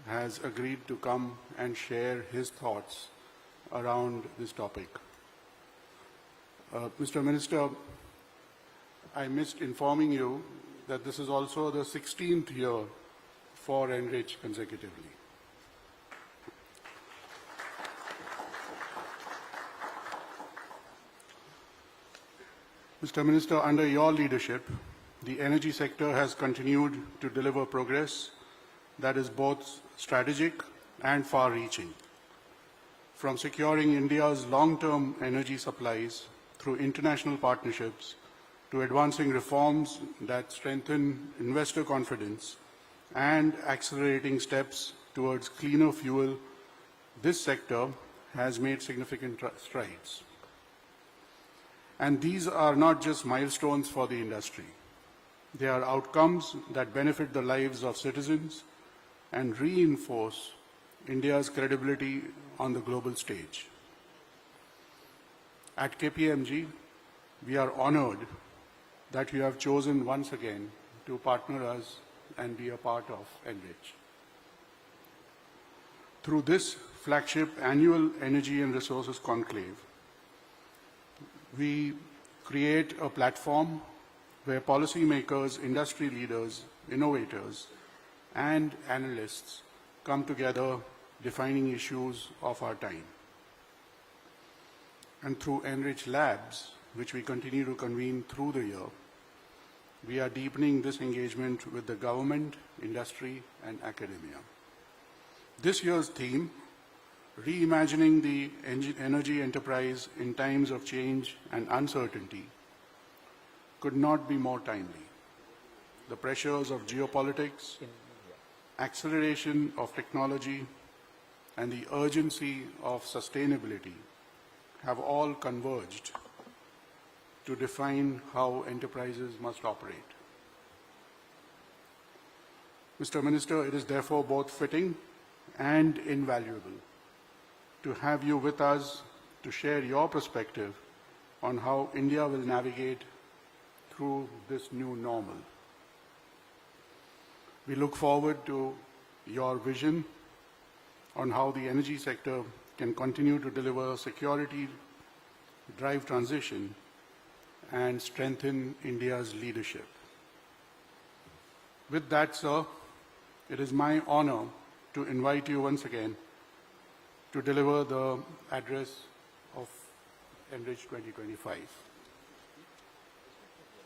has agreed to come and share his thoughts around this topic. Mr. Minister, I missed informing you that this is also the 16th year for Enrich consecutively. Mr. Minister, under your leadership, the energy sector has continued to deliver progress that is both strategic and far-reaching. From securing India's long-term energy supplies through international partnerships to advancing reforms that strengthen investor confidence and accelerating steps towards cleaner fuel, this sector has made significant strides. And these are not just milestones for the industry. They are outcomes that benefit the lives of citizens and reinforce India's credibility on the global stage. At KPMG, we are honored that you have chosen once again to partner us and be a part of Enrich. Through this flagship annual Energy and Resources Conclave, we create a platform where policymakers, industry leaders, innovators, and analysts come together defining issues of our time. And through Enrich Labs, which we continue to convene through the year, we are deepening this engagement with the government, industry, and academia. This year's theme, Reimagining the Energy Enterprise in Times of Change and Uncertainty, could not be more timely. The pressures of geopolitics, acceleration of technology, and the urgency of sustainability have all converged to define how enterprises must operate. Mr. Minister, it is therefore both fitting and invaluable to have you with us to share your perspective on how India will navigate through this new normal. We look forward to your vision on how the energy sector can continue to deliver security, drive transition, and strengthen India's leadership. With that, sir, it is my honor to invite you once again to deliver the address of Enrich 2025.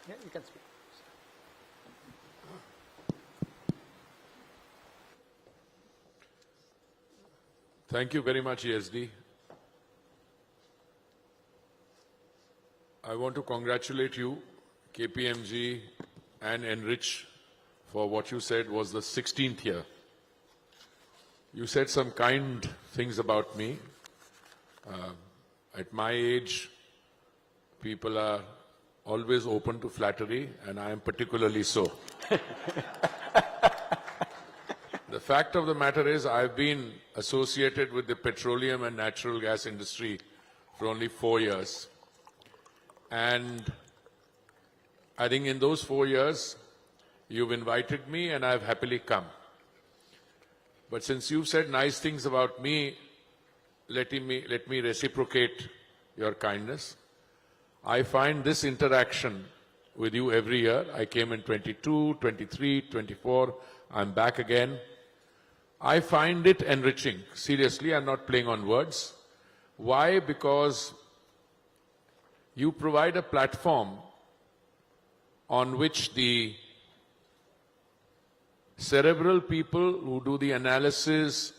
Yeah, you can speak. Thank you very much, ESD. I want to congratulate you, KPMG and Enrich, for what you said was the 16th year. You said some kind things about me. At my age, people are always open to flattery, and I am particularly so. The fact of the matter is, I've been associated with the petroleum and natural gas industry for only 4 years. And I think in those 4 years, you've invited me and I've happily come. But since you've said nice things about me, let me reciprocate your kindness. I find this interaction with you every year. I came in 22, 23, 24. I'm back again. I find it enriching. Seriously, I'm not playing on words. Why? Because you provide a platform on which the cerebral people who do the analysis,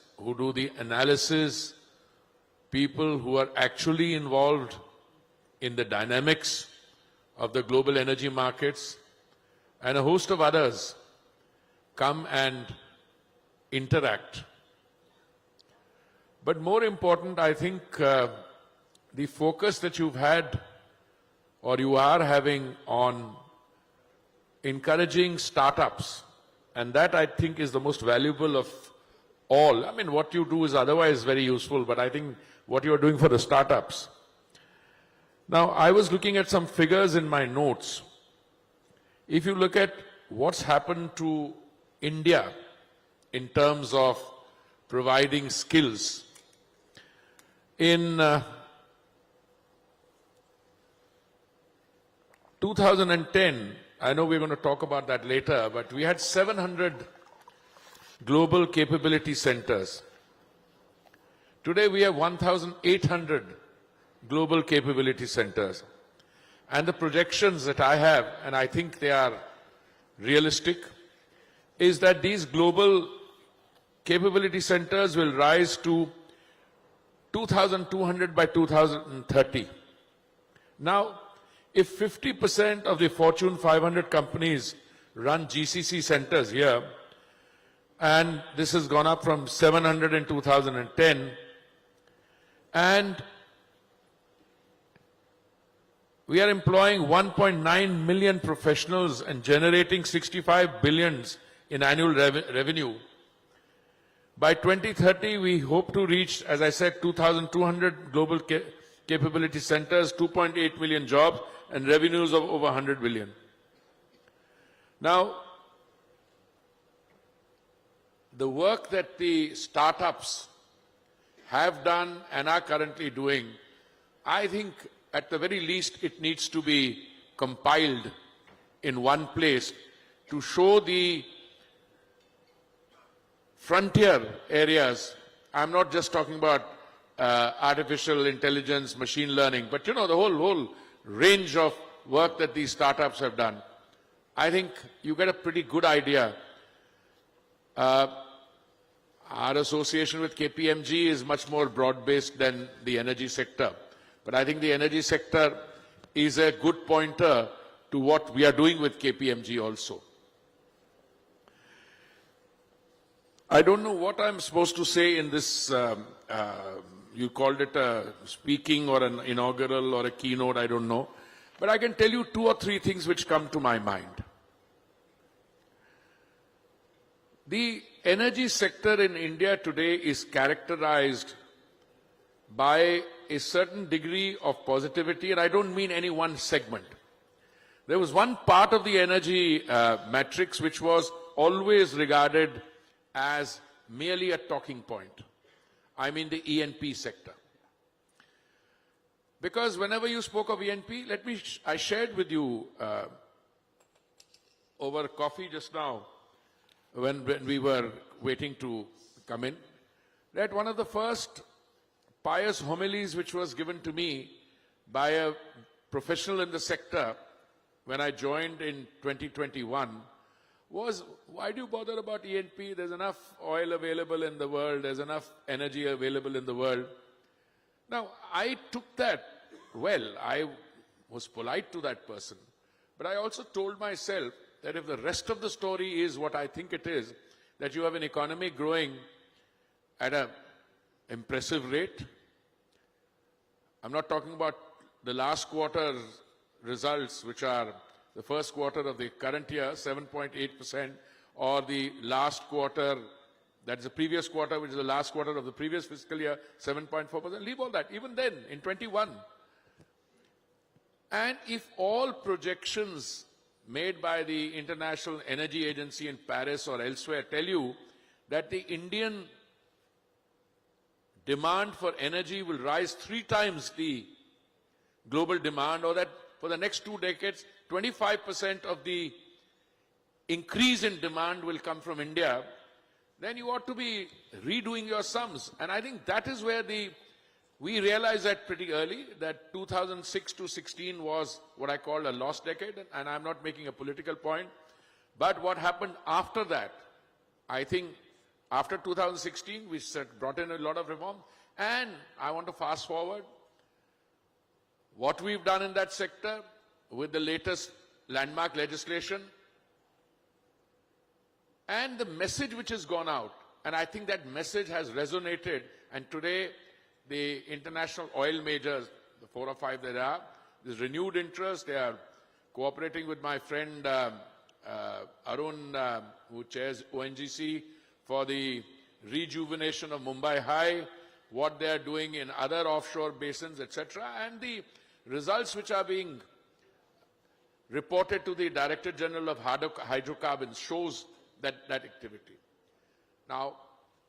people who are actually involved in the dynamics of the global energy markets, and a host of others come and interact. But more important, I think, the focus that you've had or you are having on encouraging startups, and that I think is the most valuable of all. I mean, what you do is otherwise very useful, but I think what you are doing for the startups. Now, I was looking at some figures in my notes. If you look at what's happened to India in terms of providing skills. In 2010, I know we're going to talk about that later, but we had 700 global capability centers. Today we have 1,800 global capability centers. And the projections that I have, and I think they are realistic, is that these global capability centers will rise to 2,200 by 2030. Now, if 50% of the Fortune 500 companies run GCC centers here, and this has gone up from 700 in 2010, and we are employing 1.9 million professionals and generating 65 billions in annual revenue. By 2030, we hope to reach, as I said, 2,200 global capability centers, 2.8 million jobs, and revenues of over 100 billion. Now, the work that the startups have done and are currently doing, I think at the very least it needs to be compiled in one place to show the frontier areas. I'm not just talking about artificial intelligence, machine learning, but the whole range of work that these startups have done. I think you get a pretty good idea. Our association with KPMG is much more broad-based than the energy sector. But I think the energy sector is a good pointer to what we are doing with KPMG also. I don't know what I'm supposed to say in this, you called it a speaking or an inaugural or a keynote, I don't know. But I can tell you 2 or 3 things which come to my mind. The energy sector in India today is characterized by a certain degree of positivity, and I don't mean any one segment. There was one part of the energy matrix which was always regarded as merely a talking point. I mean the E&P sector. Because whenever you spoke of E&P, I shared with you over coffee just now, when we were waiting to come in, that one of the first pious homilies which was given to me by a professional in the sector when I joined in 2021 was, why do you bother about E&P? There's enough oil available in the world, there's enough energy available in the world. Now, I took that well. I was polite to that person. But I also told myself that if the rest of the story is what I think it is, that you have an economy growing at an impressive rate. I'm not talking about the last quarter's results, which are the first quarter of the current year, 7.8%, or the last quarter, that's the previous quarter, which is the last quarter of the previous fiscal year, 7.4%. Leave all that. Even then, in 21. And if all projections made by the International Energy Agency in Paris or elsewhere tell you that the Indian demand for energy will rise 3 times the global demand, or that for the next 2 decades, 25% of the increase in demand will come from India, then you ought to be redoing your sums. And I think that is where we realized that pretty early, that 2006 to 16 was what I call a lost decade, and I'm not making a political point. But what happened after that, I think after 2016, we brought in a lot of reform, and I want to fast forward. What we've done in that sector with the latest landmark legislation and the message which has gone out, and I think that message has resonated, and today the international oil majors, the 4 or 5 there are, there's renewed interest. They are cooperating with my friend Arun, who chairs ONGC, for the rejuvenation of Mumbai High, what they are doing in other offshore basins, etc. And the results which are being reported to the Director General of Hydrocarbons shows that activity. Now,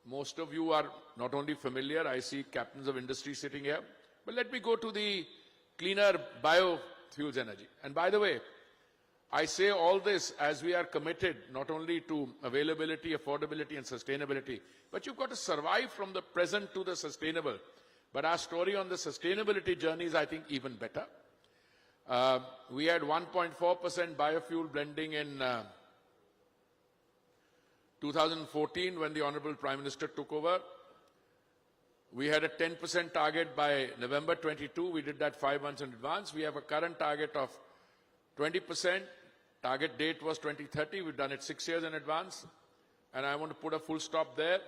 most of you are not only familiar, I see captains of industry sitting here, but let me go to the cleaner biofuels energy. And by the way, I say all this as we are committed not only to availability, affordability and sustainability, but you've got to survive from the present to the sustainable. But our story on the sustainability journey is, I think, even better. We had 1.4% biofuel blending in 2014 when the Honorable Prime Minister took over. We had a 10% target by November 22. We did that 5 months in advance. We have a current target of 20%. Target date was 2030. We've done it 6 years in advance. And I want to put a full stop there.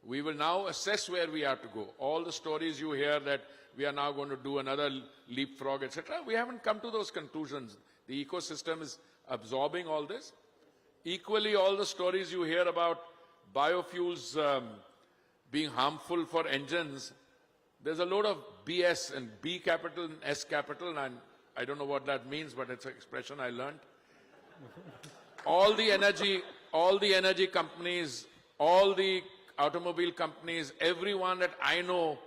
We will now assess where we are to go. All the stories you hear that we are now going to do another leapfrog, etc. We haven't come to those conclusions. The ecosystem is absorbing all this. Equally, all the stories you hear about biofuels being harmful for engines, there's a load of BS and B capital and S capital, and I don't know what that means, but it's an expression I learned. All the energy companies, all the automobile companies, everyone that I know,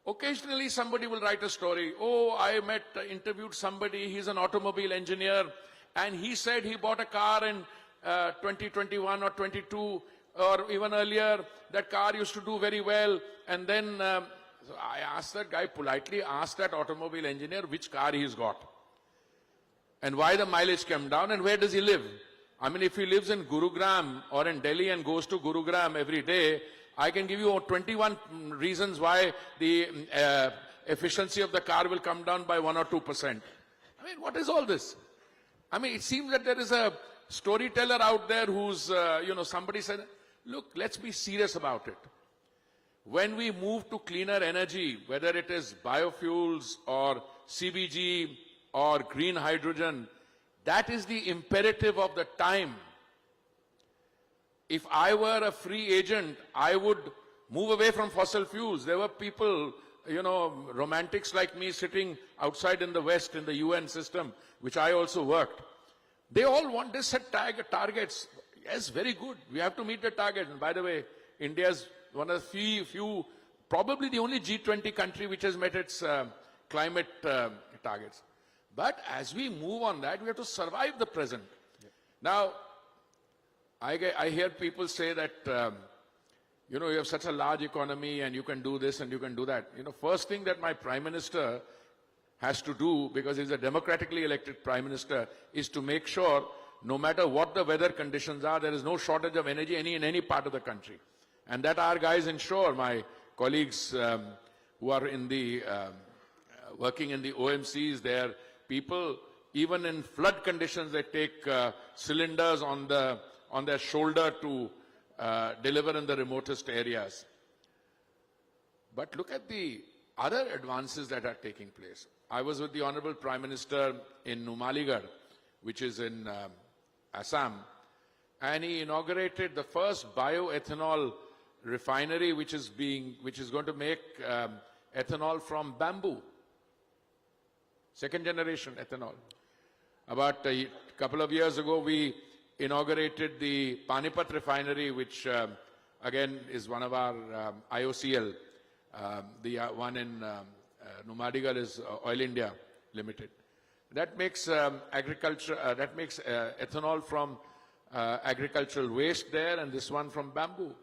occasionally somebody will write a story. Oh, I interviewed somebody, he's an automobile engineer, and he said he bought a car in 2021 or 22 or even earlier. That car used to do very well. And then so I asked that guy, politely asked that automobile engineer which car he's got and why the mileage came down and where does he live. I mean, if he lives in Gurugram or in Delhi and goes to Gurugram every day, I can give you 21 reasons why the efficiency of the car will come down by 1 or 2%. I mean, what is all this? I mean, it seems that there is a storyteller out there who's, somebody said, look, let's be serious about it. When we move to cleaner energy, whether it is biofuels or CBG or green hydrogen, that is the imperative of the time. If I were a free agent, I would move away from fossil fuels. There were people, romantics like me sitting outside in the West in the UN system, which I also worked. They all want this set targets. Yes, very good. We have to meet the target. And by the way, India is one of the few, probably the only G20 country which has met its climate targets. But as we move on that, we have to survive the present. Yeah. Now, I hear people say that, you have such a large economy and you can do this and you can do that. First thing that my Prime Minister has to do, because he's a democratically elected Prime Minister, is to make sure no matter what the weather conditions are, there is no shortage of energy in any part of the country. And that our guys ensure, my colleagues who are in the working in the OMCs, they're people, even in flood conditions, they take cylinders on their shoulder to deliver in the remotest areas. But look at the other advances that are taking place. I was with the Honorable Prime Minister in Numaligarh, which is in Assam, and he inaugurated the first bioethanol refinery, which is going to make ethanol from bamboo. Second generation ethanol. About a couple of years ago, we inaugurated the Panipat refinery, which again is one of our IOCL. The one in Numadigarh is Oil India Limited. That makes ethanol from agricultural waste there, and this one from bamboo.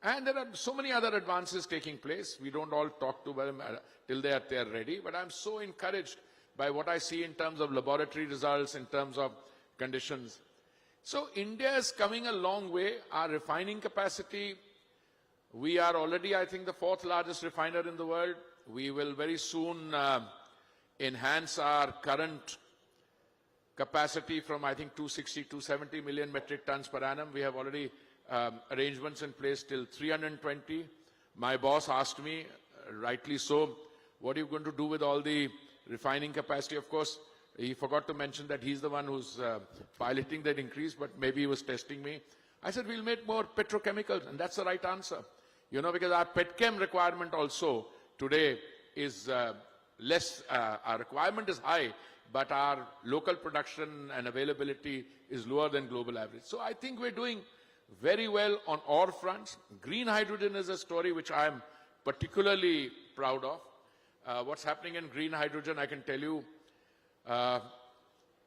And there are so many other advances taking place. We don't all talk to them till they are ready, but I'm so encouraged by what I see in terms of laboratory results, in terms of conditions. So India is coming a long way. Our refining capacity, we are already, I think, the 4th largest refiner in the world. We will very soon enhance our current capacity from, I think, 260, 270 million metric tons per annum. We have already arrangements in place till 320. My boss asked me, rightly so, what are you going to do with all the refining capacity? Of course, he forgot to mention that he's the one who's piloting that increase, but maybe he was testing me. I said, we'll make more petrochemicals, and that's the right answer. Because our petchem requirement also today is less, our requirement is high, but our local production and availability is lower than global average. So I think we're doing very well on all fronts. Green hydrogen is a story which I am particularly proud of. What's happening in green hydrogen, I can tell you,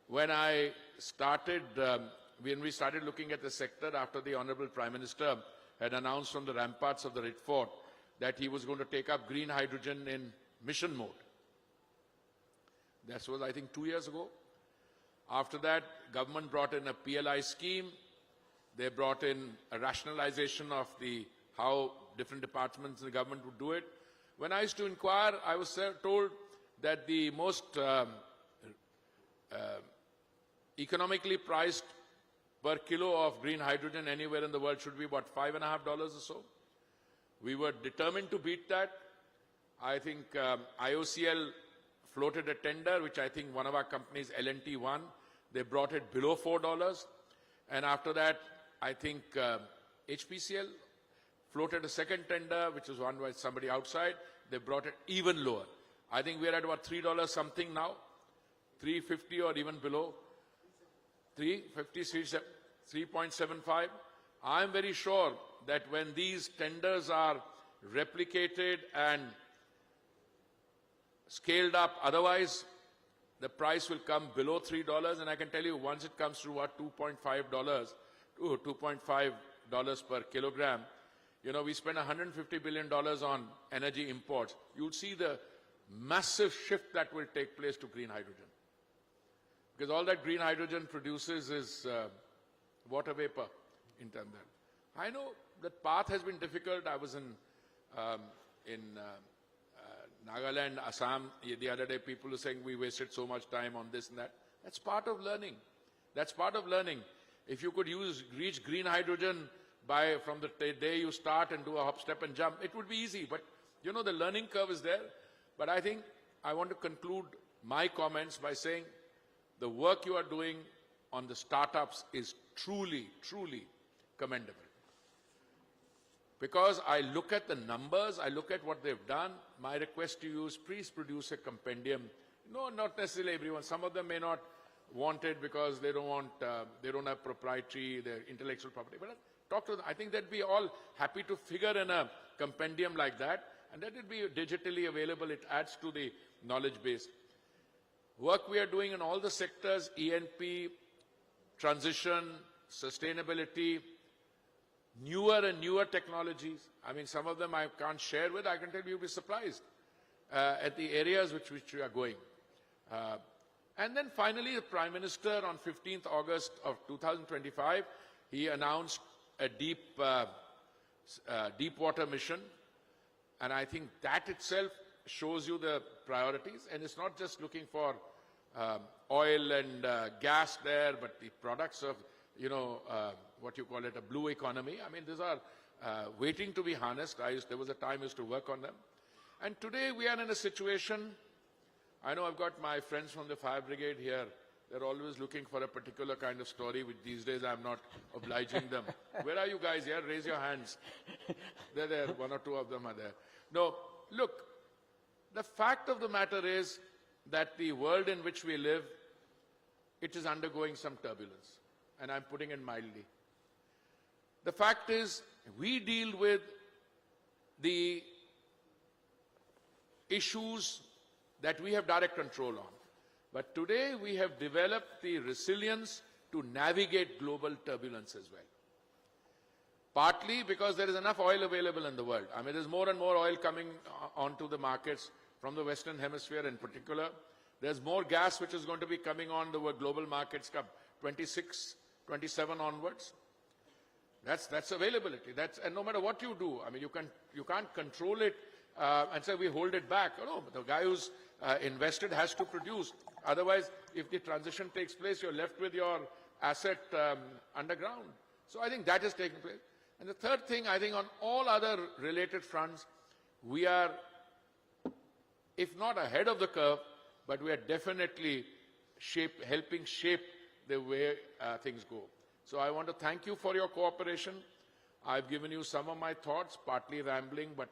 when I started, when we started looking at the sector after the Honorable Prime Minister had announced from the ramparts of the Red Fort that he was going to take up green hydrogen in mission mode. That was, I think, 2 years ago. After that, government brought in a PLI scheme. They brought in a rationalization of how different departments in the government would do it. When I used to inquire, I was told that the most economically priced per kilo of green hydrogen anywhere in the world should be about $5.50 or so. We were determined to beat that. I think IOCL floated a tender, which I think one of our companies, L&T, won. They brought it below $4. And after that, I think HPCL floated a second tender, which was won by somebody outside. They brought it even lower. I think we're at about $3 something now, $3.50 or even below. 3.50, 3.75. I'm very sure that when these tenders are replicated and scaled up, otherwise the price will come below $3, and I can tell you once it comes to what, $2.5 per kilogram, you know, we spend $150 billion on energy imports. You'll see the massive shift that will take place to green hydrogen. Because all that green hydrogen produces is water vapor in terms of that. I know that path has been difficult. I was in Nagaland, Assam, the other day, people were saying we wasted so much time on this and that. That's part of learning. That's part of learning. If you could reach green hydrogen from the day you start and do a hop, step and jump, it would be easy. But, you know, the learning curve is there. But I think I want to conclude my comments by saying the work you are doing on the startups is truly, truly commendable. Because I look at the numbers, I look at what they've done, my request to you is please produce a compendium. No, not necessarily everyone. Some of them may not want it because they don't have proprietary, their intellectual property. But talk to them. I think they'd be all happy to figure in a compendium like that, and that would be digitally available. It adds to the knowledge base. Work we are doing in all the sectors, ENP, transition, sustainability, newer and newer technologies. I mean, some of them I can't share with. I can tell you, you'll be surprised at the areas which we are going. And then finally, the Prime Minister on 15th August of 2025, he announced a deep water mission. And I think that itself shows you the priorities. And it's not just looking for oil and gas there, but the products of, you know, what you call it, a blue economy. I mean, these are waiting to be harnessed. There was a time I used to work on them. And today we are in a situation, I know I've got my friends from the fire brigade here. They're always looking for a particular kind of story, which these days I'm not obliging them. Where are you guys here? Raise your hands. They're there. One or two of them are there. No, look, the fact of the matter is that the world in which we live, it is undergoing some turbulence. And I'm putting it mildly. The fact is, we deal with the issues that we have direct control on. But today we have developed the resilience to navigate global turbulence as well. Partly because there is enough oil available in the world. I mean, there's more and more oil coming onto the markets from the Western Hemisphere in particular. There's more gas which is going to be coming on the global markets come 26, 27 onwards. That's availability. And no matter what you do, I mean, you can't control it and say we hold it back. No, the guy who's invested has to produce. Otherwise, if the transition takes place, you're left with your asset underground. So I think that is taking place. And the third thing, I think on all other related fronts, we are, if not ahead of the curve, but we are definitely helping shape the way things go. So I want to thank you for your cooperation. I've given you some of my thoughts, partly rambling, but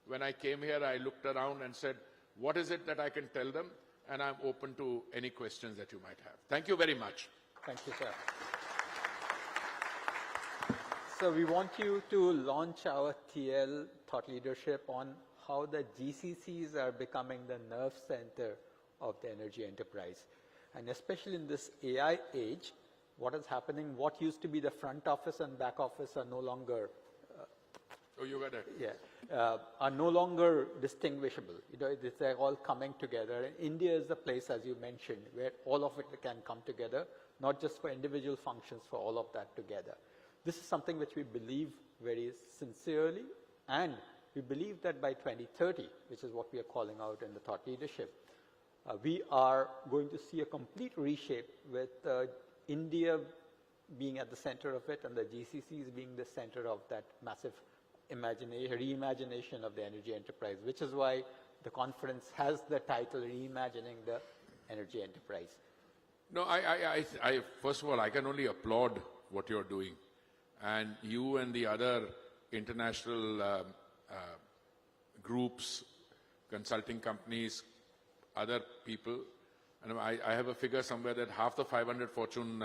when I came here, I looked around and said, what is it that I can tell them? And I'm open to any questions that you might have. Thank you very much. Thank you, sir. So we want you to launch our TL thought leadership on how the GCCs are becoming the nerve center of the energy enterprise. And especially in this AI age, what is happening, what used to be the front office and back office are no longer Oh, you got it. are no longer distinguishable. You know, they're all coming together. And India is the place, as you mentioned, where all of it can come together, not just for individual functions, for all of that together. This is something which we believe very sincerely, and we believe that by 2030, which is what we are calling out in the thought leadership, we are going to see a complete reshape with India being at the center of it and the GCCs being the center of that massive reimagination of the energy enterprise, which is why the conference has the title Reimagining the Energy Enterprise. No, I first of all, I can only applaud what you're doing. And you and the other international groups, consulting companies, other people, and I have a figure somewhere that half the 500 Fortune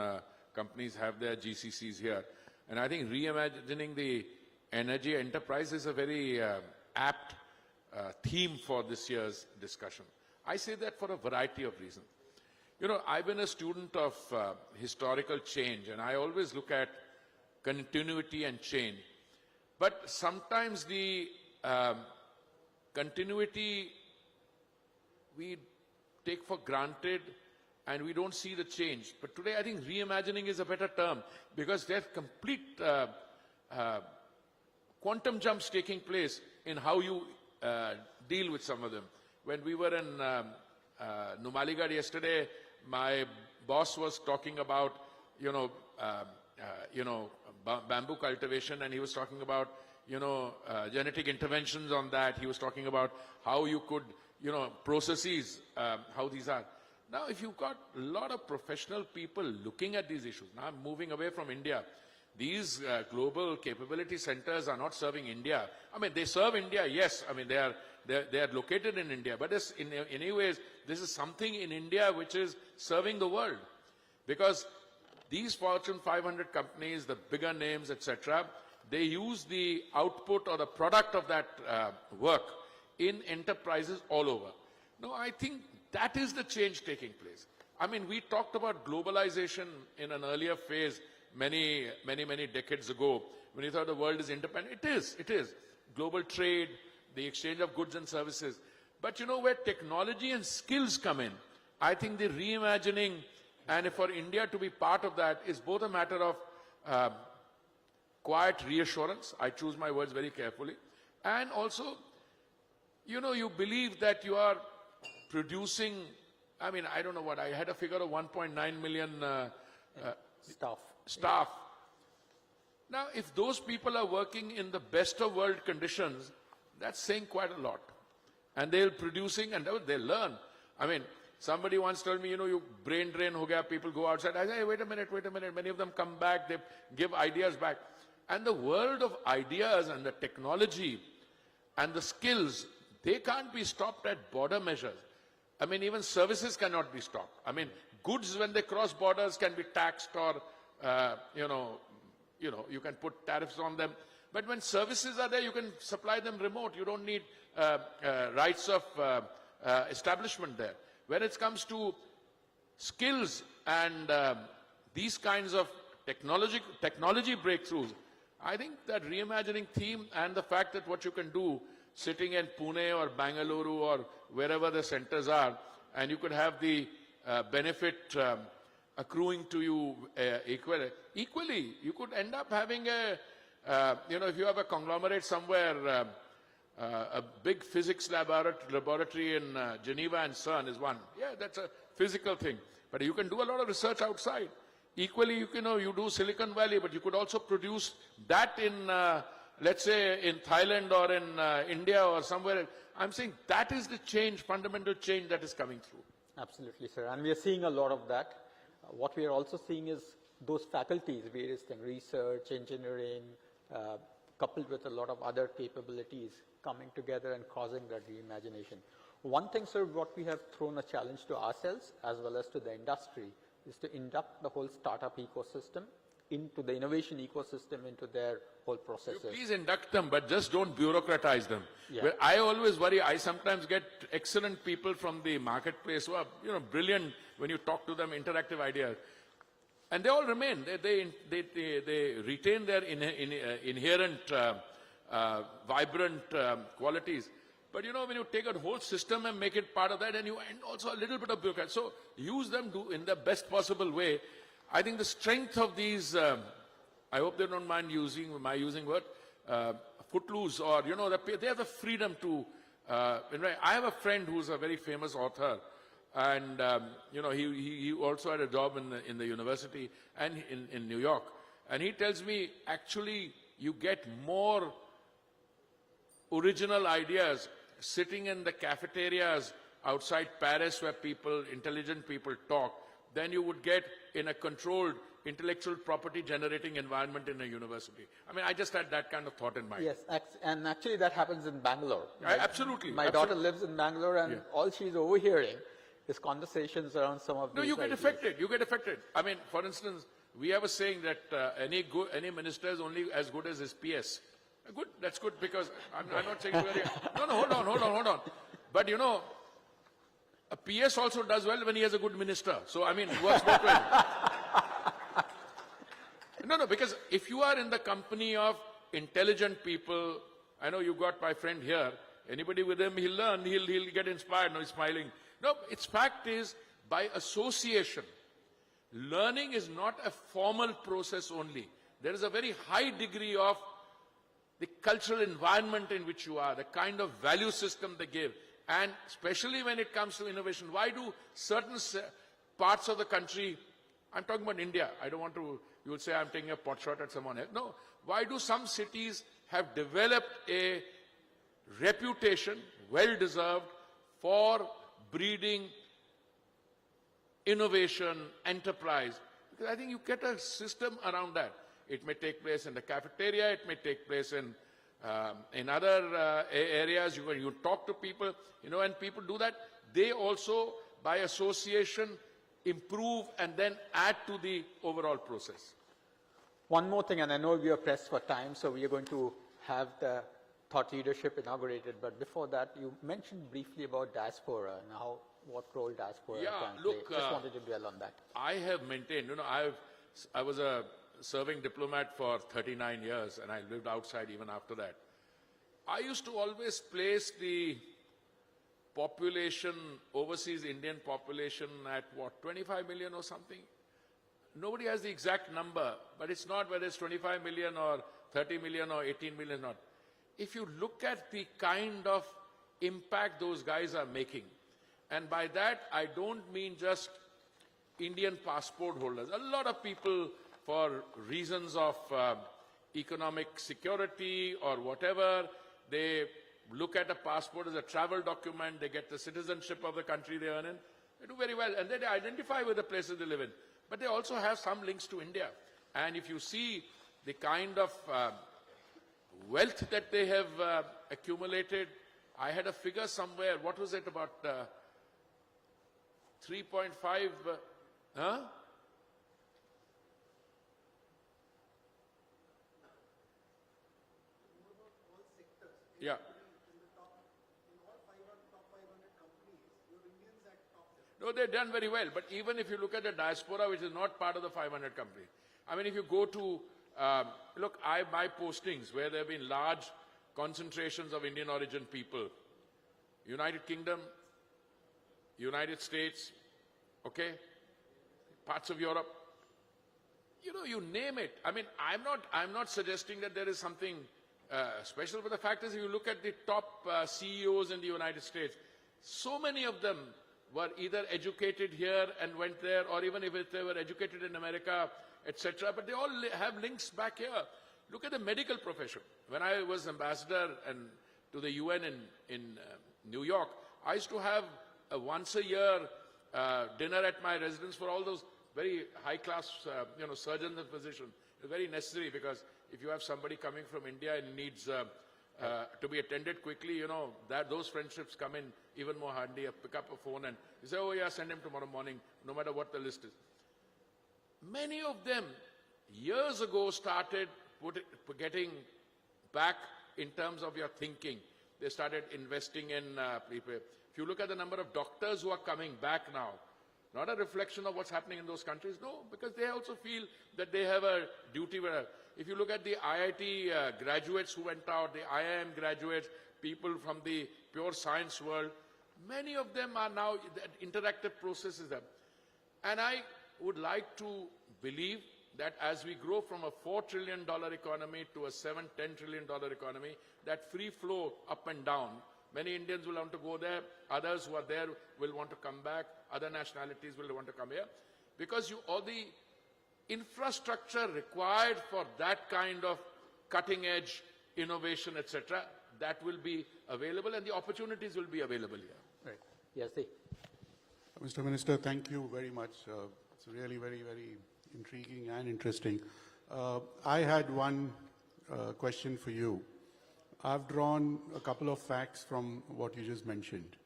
companies have their GCCs here. And I think reimagining the energy enterprise is a very apt theme for this year's discussion. I say that for a variety of reasons. You know, I've been a student of historical change, and I always look at continuity and change. But sometimes the continuity we take for granted and we don't see the change. But today I think reimagining is a better term because there's complete quantum jumps taking place in how you deal with some of them. When we were in Numaligarh yesterday, my boss was talking about, bamboo cultivation, and he was talking about, genetic interventions on that. He was talking about how you could, processes, how these are. Now, if you've got a lot of professional people looking at these issues, now I'm moving away from India. These global capability centers are not serving India. I mean, they serve India, yes. I mean, they are located in India. But in any ways, this is something in India which is serving the world. Because these Fortune 500 companies, the bigger names, etc., they use the output or the product of that work in enterprises all over. No, I think that is the change taking place. I mean, we talked about globalization in an earlier phase many decades ago, when you thought the world is independent. It is. Global trade, the exchange of goods and services. But where technology and skills come in, I think the reimagining, and for India to be part of that, is both a matter of quiet reassurance. I choose my words very carefully. And also, you believe that you are producing, I mean, I don't know what, I had a figure of 1.9 million staff. Now, if those people are working in the best of world conditions, that's saying quite a lot. And they're producing and they'll learn. I mean, somebody once told me, you brain drain ho gaya, people go outside. I say, hey, wait a minute. Many of them come back, they give ideas back. And the world of ideas and the technology and the skills, they can't be stopped at border measures. I mean, even services cannot be stopped. I mean, goods when they cross borders can be taxed or, you can put tariffs on them. But when services are there, you can supply them remote. You don't need rights of establishment there. When it comes to skills and these kinds of technology breakthroughs, I think that reimagining theme and the fact that what you can do sitting in Pune or Bangalore or wherever the centers are, and you could have the benefit accruing to you equally. You could end up having if you have a conglomerate somewhere, a big physics laboratory in Geneva and CERN is one. Yeah, that's a physical thing. But you can do a lot of research outside. Equally, you do Silicon Valley, but you could also produce that in, let's say, in Thailand or in India or somewhere. I'm saying that is the change, fundamental change that is coming through. Absolutely, sir. And we are seeing a lot of that. What we are also seeing is those faculties, various things, research, engineering, coupled with a lot of other capabilities coming together and causing that reimagination. One thing, sir, what we have thrown a challenge to ourselves as well as to the industry is to induct the whole startup ecosystem into the innovation ecosystem, into their whole You processes. please induct them, but just don't bureaucratize them. Yeah. Well, I always worry. I sometimes get excellent people from the marketplace who are, brilliant when you talk to them, interactive ideas, and they all remain. They retain their inherent vibrant qualities. But when you take a whole system and make it part of that, and you and also a little bit of bureaucracy. So use them in the best possible way. I think the strength of these. I hope they don't mind my using word, footloose, or, they have the freedom to, I have a friend who's a very famous author, and, he also had a job in the university and in New York. And he tells me, actually, you get more original ideas sitting in the cafeterias outside Paris where intelligent people talk, than you would get in a controlled intellectual property generating environment in a university. I mean, I just had that kind of thought in mind. Yes, and actually that happens in Bangalore. Absolutely. My daughter lives in Bangalore, and all she's overhearing is conversations around some of these. No, you get ideas. affected. You get affected. I mean, for instance, we have a saying that any minister is only as good as his PS. Good, that's good, because I'm not saying very. No, hold on. But a PS also does well when he has a good minister. So I mean, it works both ways. No, because if you are in the company of intelligent people, I know you got my friend here. Anybody with him, he'll learn. He'll get inspired. No, he's smiling. No, its fact is, by association, learning is not a formal process only. There is a very high degree of the cultural environment in which you are, the kind of value system they give, and especially when it comes to innovation. Why do certain parts of the country, I'm talking about India, I don't want to, you would say I'm taking a pot shot at someone else. No, why do some cities have developed a reputation, well-deserved, for breeding innovation, enterprise? Because I think you get a system around that. It may take place in the cafeteria, it may take place in other areas. You talk to people, and people do that. They also, by association, improve and then add to the overall process. One more thing, and I know we are pressed for time, so we are going to have the thought leadership inaugurated. But before that, you mentioned briefly about diaspora and what role diaspora can play. Just wanted to dwell on that. I have maintained, I was a serving diplomat for 39 years, and I lived outside even after that. I used to always place the population, overseas Indian population, at 25 million or something? Nobody has the exact number, but it's not whether it's 25 million or 30 million or 18 million, not. If you look at the kind of impact those guys are making, and by that I don't mean just Indian passport holders. A lot of people, for reasons of economic security or whatever, they look at a passport as a travel document, they get the citizenship of the country they earn in, they do very well, and then they identify with the places they live in. But they also have some links to India. And if you see the kind of wealth that they have accumulated, I had a figure somewhere, what was it, about 3.5, Yeah. No, they've done very well. But even if you look at the diaspora, which is not part of the 500 companies, I mean, if you go to, my postings where there have been large concentrations of Indian origin people, United Kingdom, United States, okay, parts of Europe, you name it. I mean, I'm not suggesting that there is something special, but the fact is, if you look at the top CEOs in the United States, so many of them were either educated here and went there, or even if they were educated in America, etc. But they all have links back here. Look at the medical profession. When I was ambassador to the UN in New York, I used to have a once-a-year dinner at my residence for all those very high-class, surgeons and physicians. It's very necessary, because if you have somebody coming from India and needs to be attended quickly, those friendships come in even more handy. Pick up a phone and you say, oh yeah, send him tomorrow morning, no matter what the list is. Many of them years ago started getting back in terms of your thinking. They started investing in people. If you look at the number of doctors who are coming back now, not a reflection of what's happening in those countries, no, because they also feel that they have a duty. If you look at the IIT graduates who went out, the IIM graduates, people from the pure science world, many of them are now, that interactive process is there. And I would like to believe that as we grow from a $4 trillion economy to a $7-10 trillion economy, that free flow up and down, many Indians will want to go there, others who are there will want to come back, other nationalities will want to come here, because all the infrastructure required for that kind of cutting edge innovation, etc., that will be available and the opportunities will be available here. Right. Yes, see. Mr. Minister, thank you very much. It's really very, very intriguing and interesting. I had one question for you. I've drawn a couple of facts from what you just mentioned.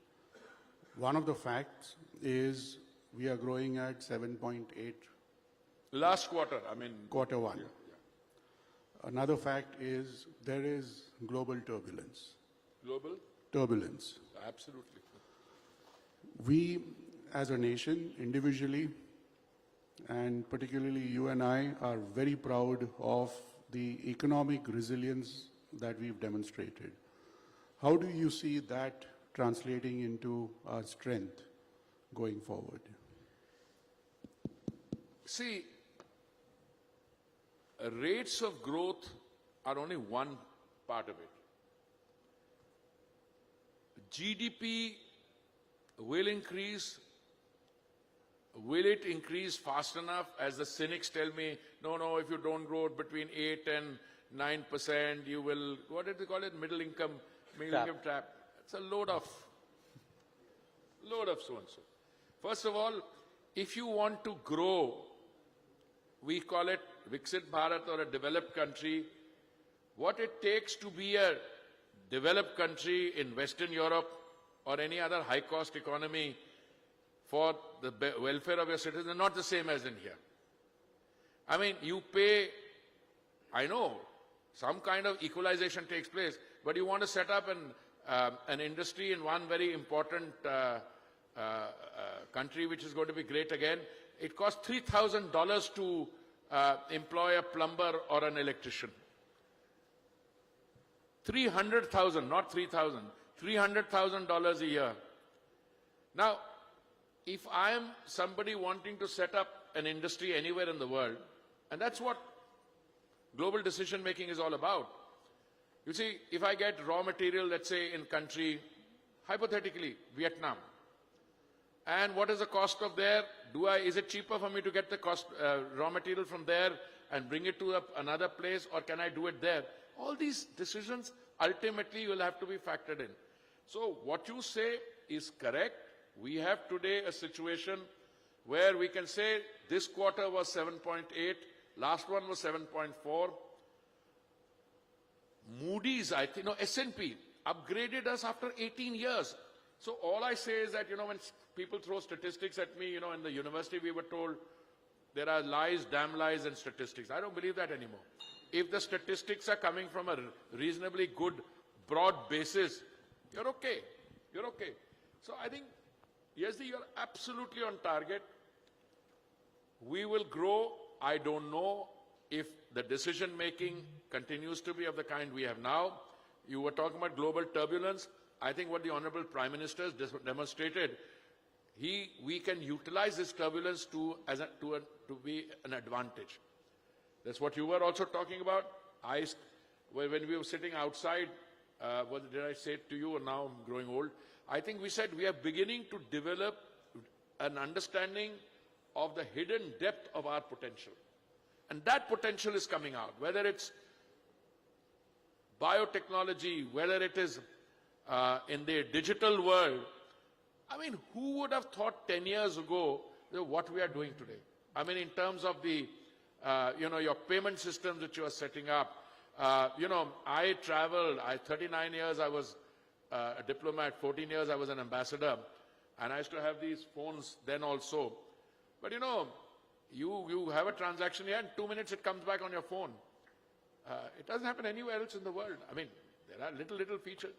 One of the facts is we are growing at 7.8 Last quarter, I mean. quarter one. Another fact is there is global turbulence. Global? Turbulence. Absolutely. We, as a nation, individually, and particularly you and I, are very proud of the economic resilience that we've demonstrated. How do you see that translating into our strength going forward? See, rates of growth are only one part of it. GDP will increase. Will it increase fast enough? As the cynics tell me, no, if you don't grow between 8 and 9%, you will, what did they call it? Middle income trap. It's a load of so-and-so. First of all, if you want to grow, we call it Viksit Bharat or a developed country. What it takes to be a developed country in Western Europe or any other high-cost economy for the welfare of your citizens is not the same as in here. I mean, you pay, I know, some kind of equalization takes place, but you want to set up an industry in one very important country which is going to be great again. It costs $3,000 to employ a plumber or an electrician. 300,000, not 3,000, $300,000 a year. Now, if I am somebody wanting to set up an industry anywhere in the world, and that's what global decision making is all about. You see, if I get raw material, let's say in country, hypothetically, Vietnam, and what is the cost of there? Is it cheaper for me to get the raw material from there and bring it to another place, or can I do it there? All these decisions ultimately will have to be factored in. So what you say is correct. We have today a situation where we can say this quarter was 7.8, last one was 7.4. Moody's, I think, no, S&P upgraded us after 18 years. So all I say is that, when people throw statistics at me, in the university we were told there are lies, damn lies and statistics. I don't believe that anymore. If the statistics are coming from a reasonably good, broad basis, you're okay. You're okay. So I think, yes, you're absolutely on target. We will grow. I don't know if the decision making continues to be of the kind we have now. You were talking about global turbulence. I think what the Honorable Prime Minister has demonstrated, we can utilize this turbulence to be an advantage. That's what you were also talking about. When we were sitting outside, did I say it to you, or now I'm growing old? I think we said we are beginning to develop an understanding of the hidden depth of our potential. And that potential is coming out, whether it's biotechnology, whether it is in the digital world. I mean, who would have thought 10 years ago what we are doing today? I mean, in terms of the, your payment systems that you are setting up. I traveled, 39 years I was a diplomat, 14 years I was an ambassador, and I used to have these phones then also. But You have a transaction here, and 2 minutes it comes back on your phone. It doesn't happen anywhere else in the world. I mean, there are little features.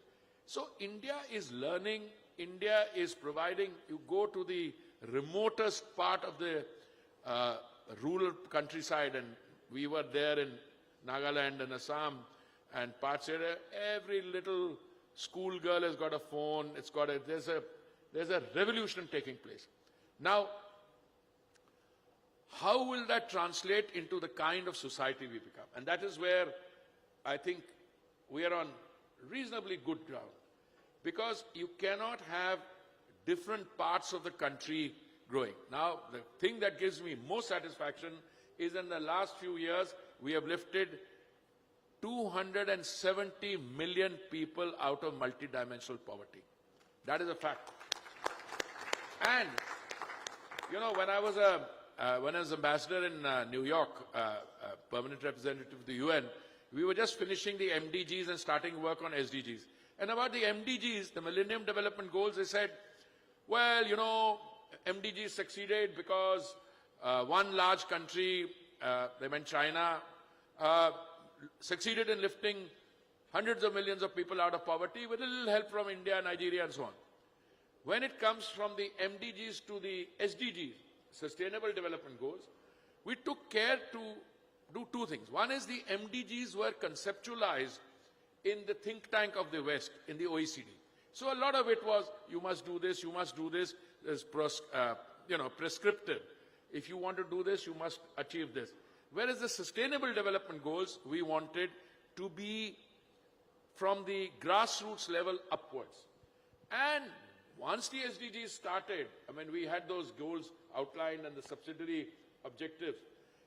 So India is learning, India is providing. You go to the remotest part of the rural countryside, and we were there in Nagaland and Assam and parts area. Every little school girl has got a phone. It's got there's a revolution taking place. Now, how will that translate into the kind of society we become? And that is where I think we are on reasonably good ground. Because you cannot have different parts of the country growing. Now, the thing that gives me most satisfaction is in the last few years, we have lifted 270 million people out of multidimensional poverty. That is a fact. And, you know, when I was ambassador in New York, permanent representative of the UN, we were just finishing the MDGs and starting work on SDGs. And about the MDGs, the Millennium Development Goals, they said, well, you know, MDGs succeeded because one large country, they meant China, succeeded in lifting hundreds of millions of people out of poverty with a little help from India, Nigeria, and so on. When it comes from the MDGs to the SDGs, Sustainable Development Goals, we took care to do two things. One is the MDGs were conceptualized in the think tank of the West, in the OECD. So a lot of it was, you must do this, you must do this, there's prescriptive. If you want to do this, you must achieve this. Whereas the Sustainable Development Goals, we wanted to be from the grassroots level upwards. And once the SDGs started, I mean, we had those goals outlined and the subsidiary objectives,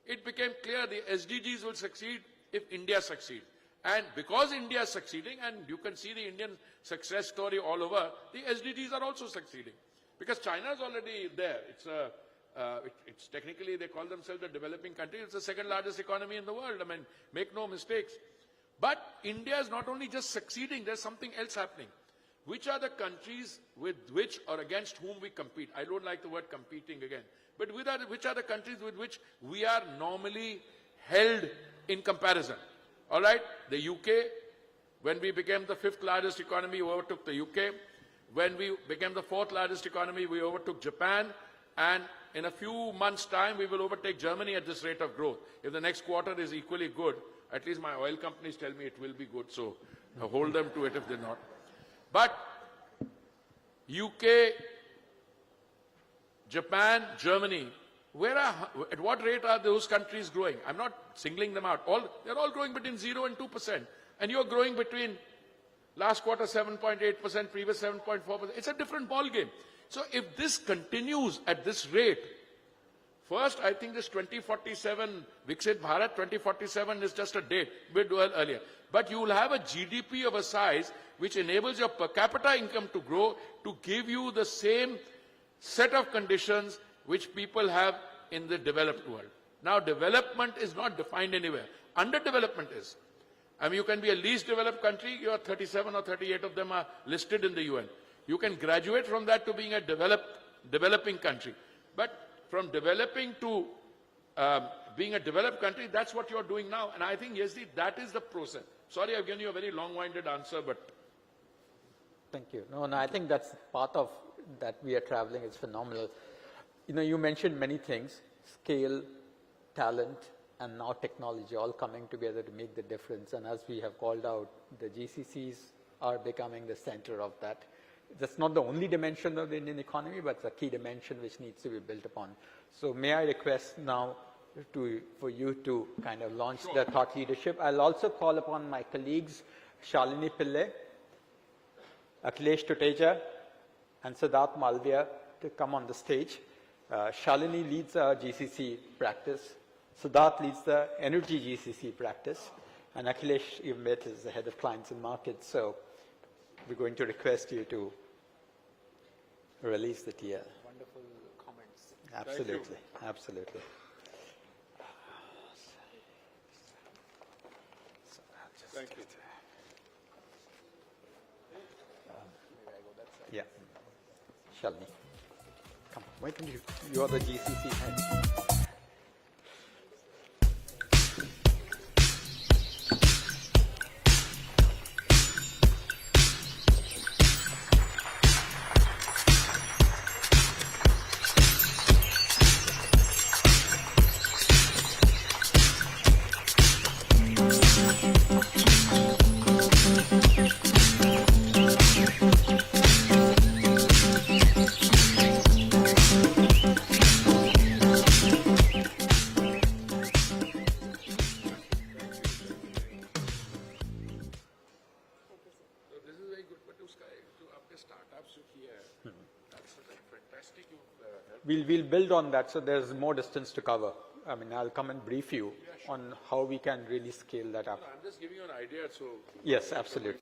it became clear the SDGs will succeed if India succeeds. And because India is succeeding, and you can see the Indian success story all over, the SDGs are also succeeding. Because China is already there. It's technically, they call themselves a developing country. It's the second largest economy in the world. I mean, make no mistakes. But India is not only just succeeding, there's something else happening. Which are the countries with which or against whom we compete? I don't like the word competing again. But which are the countries with which we are normally held in comparison? All right, the UK, when we became the 5th largest economy, we overtook the UK. When we became the 4th largest economy, we overtook Japan. And in a few months' time, we will overtake Germany at this rate of growth. If the next quarter is equally good, at least my oil companies tell me it will be good, so I hold them to it if they're not. But UK, Japan, Germany, at what rate are those countries growing? I'm not singling them out. They're all growing between 0 and 2%. And you're growing between last quarter 7.8%, previous 7.4%. It's a different ballgame. So if this continues at this rate, first, I think this 2047, Viksit Bharat 2047 is just a date, bit earlier. But you will have a GDP of a size which enables your per capita income to grow, to give you the same set of conditions which people have in the developed world. Now, development is not defined anywhere. Underdevelopment is. I mean, you can be a least developed country, you are 37 or 38 of them are listed in the UN. You can graduate from that to being a developing country. But from developing to being a developed country, that's what you're doing now. And I think, Yazdi, that is the process. Sorry, I've given you a very long-winded answer, but... Thank you. No, I think that's part of that we are traveling. It's phenomenal. You know, you mentioned many things, scale, talent, and now technology all coming together to make the difference. And as we have called out, the GCCs are becoming the center of that. That's not the only dimension of the Indian economy, but it's a key dimension which needs to be built upon. So may I request now for you to kind of launch the thought leadership. I'll also call upon my colleagues, Shalini Pillai, Akhilesh Tuteja, and Siddharth Malviya to come on the stage. Shalini leads our GCC practice. Siddharth leads the energy GCC practice. And Akhilesh, you've met, is the head of clients and markets. So we're going to request you to release the tier. Wonderful comments. Absolutely, absolutely. Thank you. Yeah. Shalini, come. Why don't you are the GCC head. उसका जो आपने startups जो किया है, that's fantastic. We'll build on that, so there's more distance to cover. I mean, I'll come and brief you on how we can really scale that up. I'm just giving you an idea, so. Yes, absolutely.